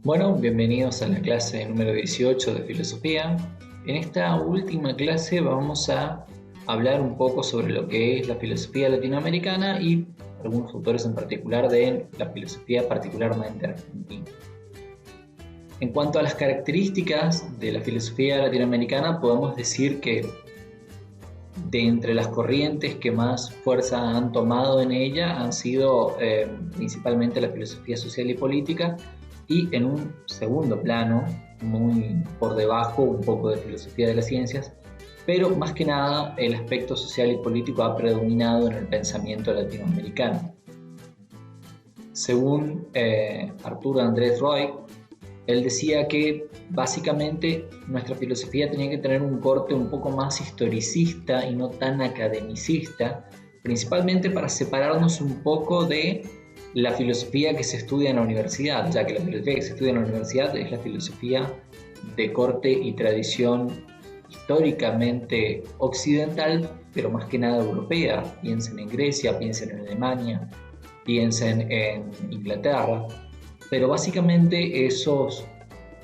Bueno, bienvenidos a la clase número 18 de filosofía. En esta última clase vamos a hablar un poco sobre lo que es la filosofía latinoamericana y algunos autores en particular de la filosofía particularmente argentina. En cuanto a las características de la filosofía latinoamericana, podemos decir que de entre las corrientes que más fuerza han tomado en ella han sido principalmente la filosofía social y política, y en un segundo plano, muy por debajo, un poco de filosofía de las ciencias, pero más que nada el aspecto social y político ha predominado en el pensamiento latinoamericano. Según Arturo Andrés Roy, él decía que básicamente nuestra filosofía tenía que tener un corte un poco más historicista y no tan academicista, principalmente para separarnos un poco de la filosofía que se estudia en la universidad, ya que la filosofía que se estudia en la universidad es la filosofía de corte y tradición históricamente occidental, pero más que nada europea. Piensen en Grecia, piensen en Alemania, piensen en Inglaterra, pero básicamente esos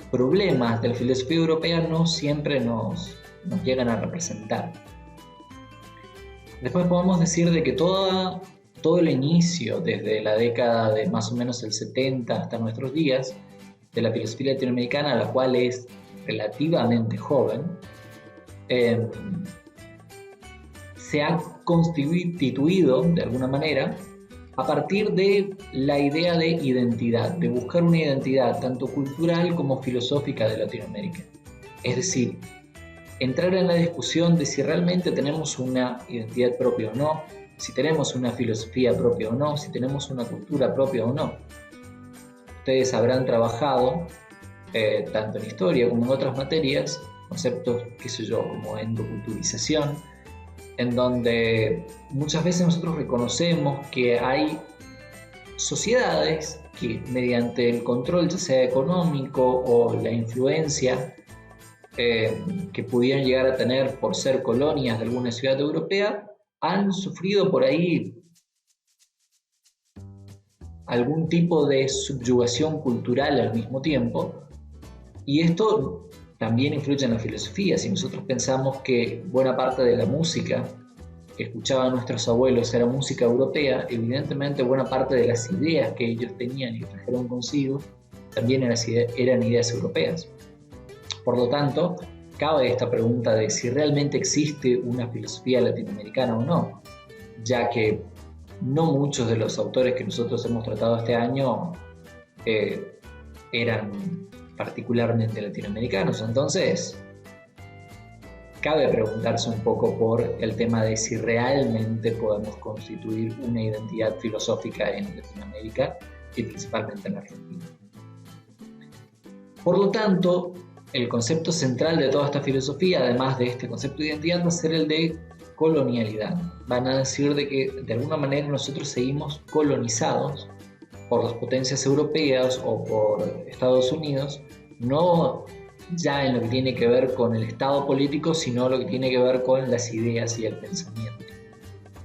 problemas de la filosofía europea no siempre nos llegan a representar. Después podemos decir de que todo el inicio, desde la década de más o menos el 70 hasta nuestros días, de la filosofía latinoamericana, la cual es relativamente joven, se ha constituido de alguna manera a partir de la idea de identidad, de buscar una identidad tanto cultural como filosófica de Latinoamérica. Es decir, entrar en la discusión de si realmente tenemos una identidad propia o no, si tenemos una filosofía propia o no, si tenemos una cultura propia o no. Ustedes habrán trabajado, tanto en historia como en otras materias, conceptos, qué sé yo, como endoculturización, en donde muchas veces nosotros reconocemos que hay sociedades que mediante el control, ya sea económico o la influencia que pudieran llegar a tener por ser colonias de alguna ciudad europea, han sufrido por ahí algún tipo de subyugación cultural al mismo tiempo, y esto también influye en la filosofía. Si nosotros pensamos que buena parte de la música que escuchaban nuestros abuelos era música europea, evidentemente buena parte de las ideas que ellos tenían y trajeron consigo también eran ideas europeas. Por lo tanto, cabe esta pregunta de si realmente existe una filosofía latinoamericana o no, ya que no muchos de los autores que nosotros hemos tratado este año eran particularmente latinoamericanos. Entonces, cabe preguntarse un poco por el tema de si realmente podemos constituir una identidad filosófica en Latinoamérica y principalmente en Argentina. Por lo tanto, el concepto central de toda esta filosofía, además de este concepto de identidad, va a ser el de colonialidad. Van a decir de que de alguna manera nosotros seguimos colonizados por las potencias europeas o por Estados Unidos, no ya en lo que tiene que ver con el estado político, sino lo que tiene que ver con las ideas y el pensamiento.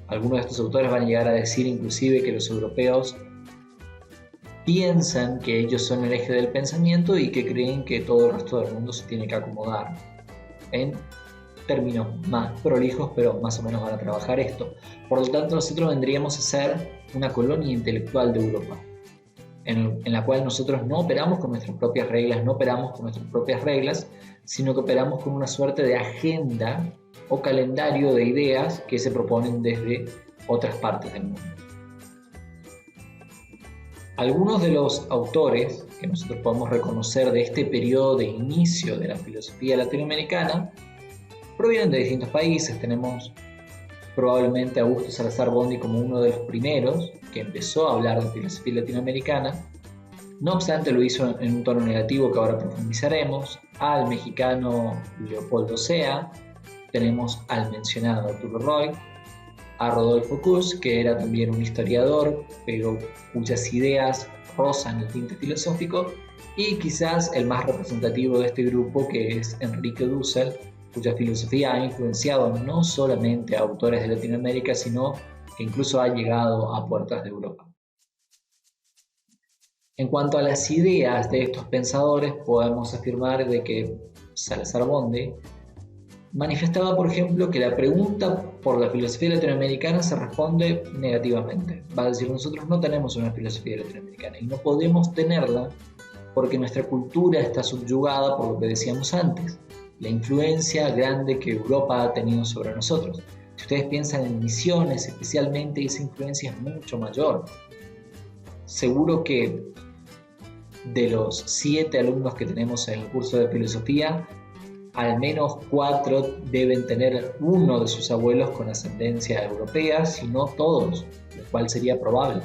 Algunos de estos autores van a llegar a decir inclusive que los europeos piensan que ellos son el eje del pensamiento y que creen que todo el resto del mundo se tiene que acomodar. En términos más prolijos, pero más o menos van a trabajar esto. Por lo tanto, nosotros vendríamos a ser una colonia intelectual de Europa, en la cual nosotros no operamos con nuestras propias reglas, sino que operamos con una suerte de agenda o calendario de ideas que se proponen desde otras partes del mundo. Algunos de los autores que nosotros podemos reconocer de este periodo de inicio de la filosofía latinoamericana provienen de distintos países. Tenemos probablemente a Augusto Salazar Bondy como uno de los primeros que empezó a hablar de filosofía latinoamericana. No obstante, lo hizo en un tono negativo que ahora profundizaremos. Al mexicano Leopoldo Sea, tenemos al mencionado Arturo Roy, a Rodolfo Kusch, que era también un historiador, pero cuyas ideas rozan el tinte filosófico, y quizás el más representativo de este grupo, que es Enrique Dussel, cuya filosofía ha influenciado no solamente a autores de Latinoamérica, sino que incluso ha llegado a puertas de Europa. En cuanto a las ideas de estos pensadores, podemos afirmar de que Salazar Bondy manifestaba, por ejemplo, que la pregunta por la filosofía latinoamericana se responde negativamente. Va a decir, nosotros no tenemos una filosofía latinoamericana y no podemos tenerla porque nuestra cultura está subyugada por lo que decíamos antes, la influencia grande que Europa ha tenido sobre nosotros. Si ustedes piensan en Misiones especialmente, esa influencia es mucho mayor. Seguro que de los 7 alumnos que tenemos en el curso de filosofía, al menos 4 deben tener uno de sus abuelos con ascendencia europea, si no todos, lo cual sería probable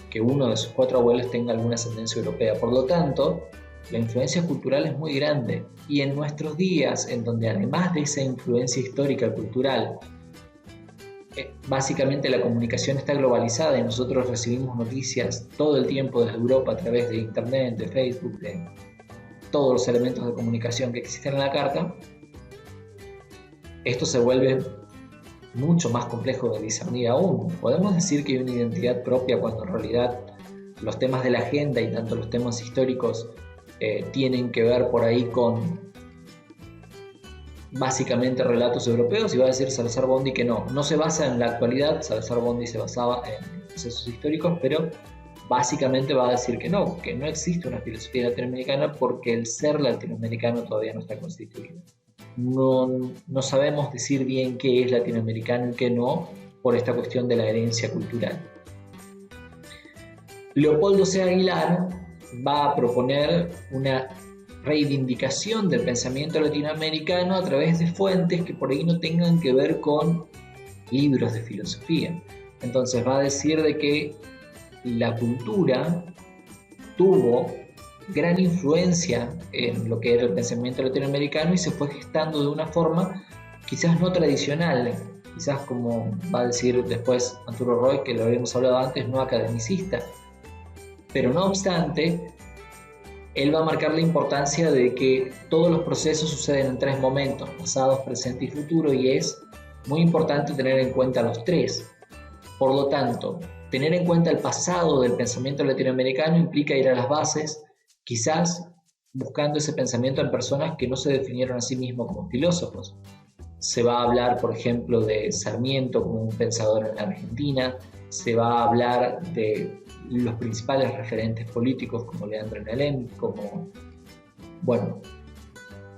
que uno de sus 4 abuelos tenga alguna ascendencia europea. Por lo tanto, la influencia cultural es muy grande, y en nuestros días, en donde además de esa influencia histórica cultural, básicamente la comunicación está globalizada y nosotros recibimos noticias todo el tiempo desde Europa a través de internet, de Facebook, de todos los elementos de comunicación que existen en la carta, esto se vuelve mucho más complejo de discernir aún. Podemos decir que hay una identidad propia cuando en realidad los temas de la agenda y tanto los temas históricos tienen que ver por ahí con básicamente relatos europeos, y va a decir Salazar Bondy que no se basa en la actualidad. Salazar Bondy se basaba en procesos históricos, pero básicamente va a decir que no existe una filosofía latinoamericana porque el ser latinoamericano todavía no está constituido. No sabemos decir bien qué es latinoamericano y qué no por esta cuestión de la herencia cultural. Leopoldo C. Aguilar va a proponer una reivindicación del pensamiento latinoamericano a través de fuentes que por ahí no tengan que ver con libros de filosofía. Entonces va a decir de que la cultura tuvo gran influencia en lo que era el pensamiento latinoamericano y se fue gestando de una forma quizás no tradicional, quizás, como va a decir después Arturo Roy, que lo habíamos hablado antes, no academicista. Pero no obstante, él va a marcar la importancia de que todos los procesos suceden en 3 momentos, pasado, presente y futuro, y es muy importante tener en cuenta los 3. Por lo tanto, tener en cuenta el pasado del pensamiento latinoamericano implica ir a las bases, quizás buscando ese pensamiento en personas que no se definieron a sí mismos como filósofos. Se va a hablar, por ejemplo, de Sarmiento como un pensador en la Argentina, se va a hablar de los principales referentes políticos como Leandro Nalén, como,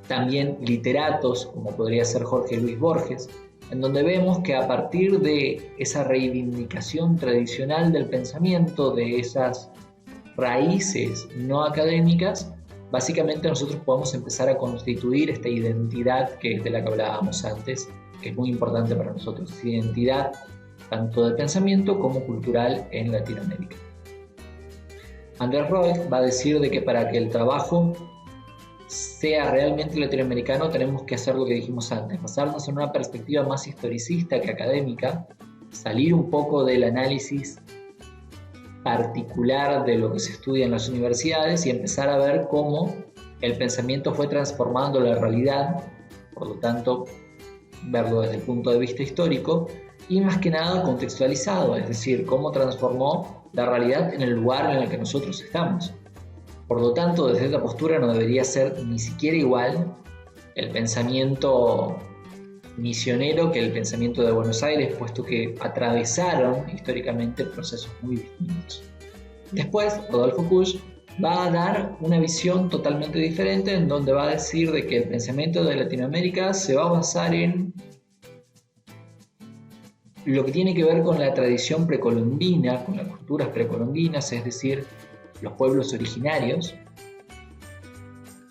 también literatos como podría ser Jorge Luis Borges, en donde vemos que a partir de esa reivindicación tradicional del pensamiento, de esas raíces no académicas, básicamente nosotros podemos empezar a constituir esta identidad que es de la que hablábamos antes, que es muy importante para nosotros, identidad tanto de pensamiento como cultural en Latinoamérica. Andrés Roy va a decir de que para que el trabajo sea realmente latinoamericano tenemos que hacer lo que dijimos antes, basarnos en una perspectiva más historicista que académica, salir un poco del análisis particular de lo que se estudia en las universidades y empezar a ver cómo el pensamiento fue transformando la realidad, por lo tanto verlo desde el punto de vista histórico y más que nada contextualizado, es decir, cómo transformó la realidad en el lugar en el que nosotros estamos. Por lo tanto, desde esta postura no debería ser ni siquiera igual el pensamiento misionero que el pensamiento de Buenos Aires, puesto que atravesaron históricamente procesos muy distintos. Después, Rodolfo Kusch va a dar una visión totalmente diferente, en donde va a decir de que el pensamiento de Latinoamérica se va a basar en lo que tiene que ver con la tradición precolombina, con las culturas precolombinas, es decir, los pueblos originarios,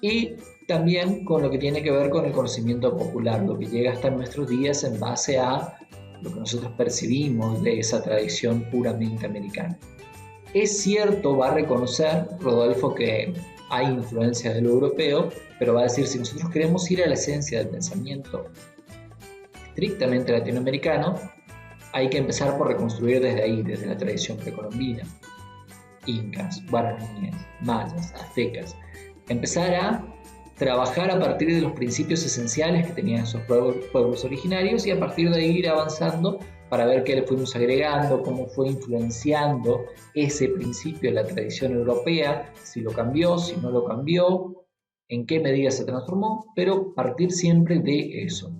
y también con lo que tiene que ver con el conocimiento popular, lo que llega hasta nuestros días en base a lo que nosotros percibimos de esa tradición puramente americana. Es cierto, va a reconocer Rodolfo que hay influencia de lo europeo, pero va a decir, si nosotros queremos ir a la esencia del pensamiento estrictamente latinoamericano, hay que empezar por reconstruir desde ahí, desde la tradición precolombina, incas, guaraníes, mayas, aztecas, empezar a trabajar a partir de los principios esenciales que tenían esos pueblos originarios y a partir de ahí ir avanzando para ver qué le fuimos agregando, cómo fue influenciando ese principio de la tradición europea, si lo cambió, si no lo cambió, en qué medida se transformó, pero partir siempre de eso.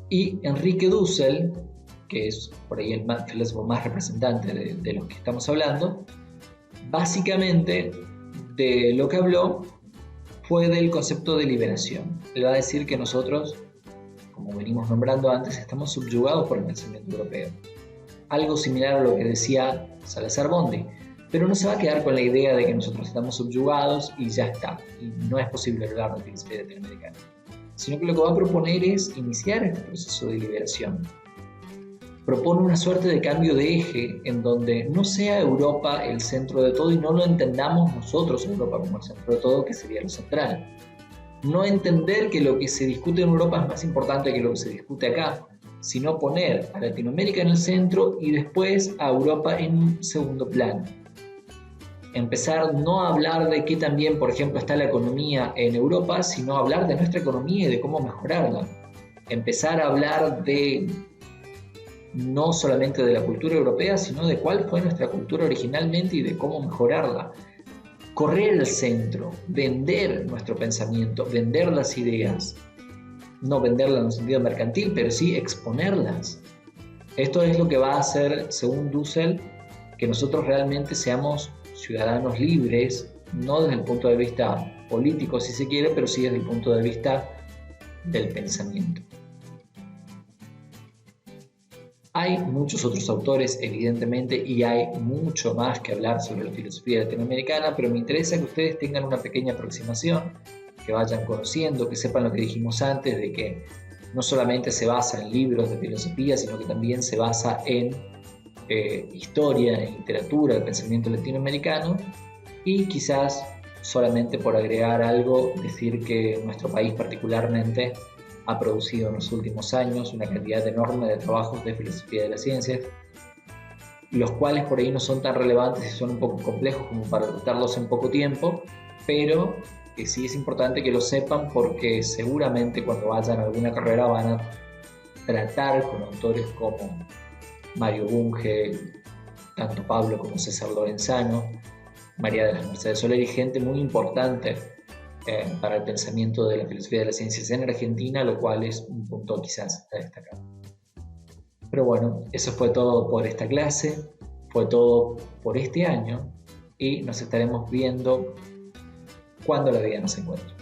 Y Enrique Dussel, que es por ahí el filósofo más representante de los que estamos hablando, básicamente de lo que habló fue del concepto de liberación. Él va a decir que nosotros, como venimos nombrando antes, estamos subyugados por el pensamiento europeo. Algo similar a lo que decía Salazar Bondi, pero no se va a quedar con la idea de que nosotros estamos subyugados y ya está, y no es posible hablar de filosofía latinoamericana, sino que lo que va a proponer es iniciar este proceso de liberación. Propone una suerte de cambio de eje en donde no sea Europa el centro de todo y no lo entendamos nosotros Europa como el centro de todo, que sería lo central. No entender que lo que se discute en Europa es más importante que lo que se discute acá, sino poner a Latinoamérica en el centro y después a Europa en un segundo plano. Empezar no a hablar de qué también, por ejemplo, está la economía en Europa, sino a hablar de nuestra economía y de cómo mejorarla. Empezar a hablar de no solamente de la cultura europea, sino de cuál fue nuestra cultura originalmente y de cómo mejorarla. Correr al centro, vender nuestro pensamiento, vender las ideas, no venderlas en un sentido mercantil, pero sí exponerlas. Esto es lo que va a hacer, según Dussel, que nosotros realmente seamos ciudadanos libres, no desde el punto de vista político, si se quiere, pero sí desde el punto de vista del pensamiento. Hay muchos otros autores, evidentemente, y hay mucho más que hablar sobre la filosofía latinoamericana, pero me interesa que ustedes tengan una pequeña aproximación, que vayan conociendo, que sepan lo que dijimos antes, de que no solamente se basa en libros de filosofía, sino que también se basa en historia, en literatura, el pensamiento latinoamericano, y quizás, solamente por agregar algo, decir que nuestro país particularmente ha producido en los últimos años una cantidad enorme de trabajos de filosofía de las ciencias, los cuales por ahí no son tan relevantes y son un poco complejos como para tratarlos en poco tiempo, pero que sí es importante que lo sepan porque seguramente cuando vayan a alguna carrera van a tratar con autores como Mario Bunge, tanto Pablo como César Lorenzano, María de las Mercedes Soler y gente muy importante para el pensamiento de la filosofía de las ciencias en Argentina, lo cual es un punto quizás a destacar. Pero bueno, eso fue todo por esta clase, fue todo por este año y nos estaremos viendo cuando la vida nos encuentre.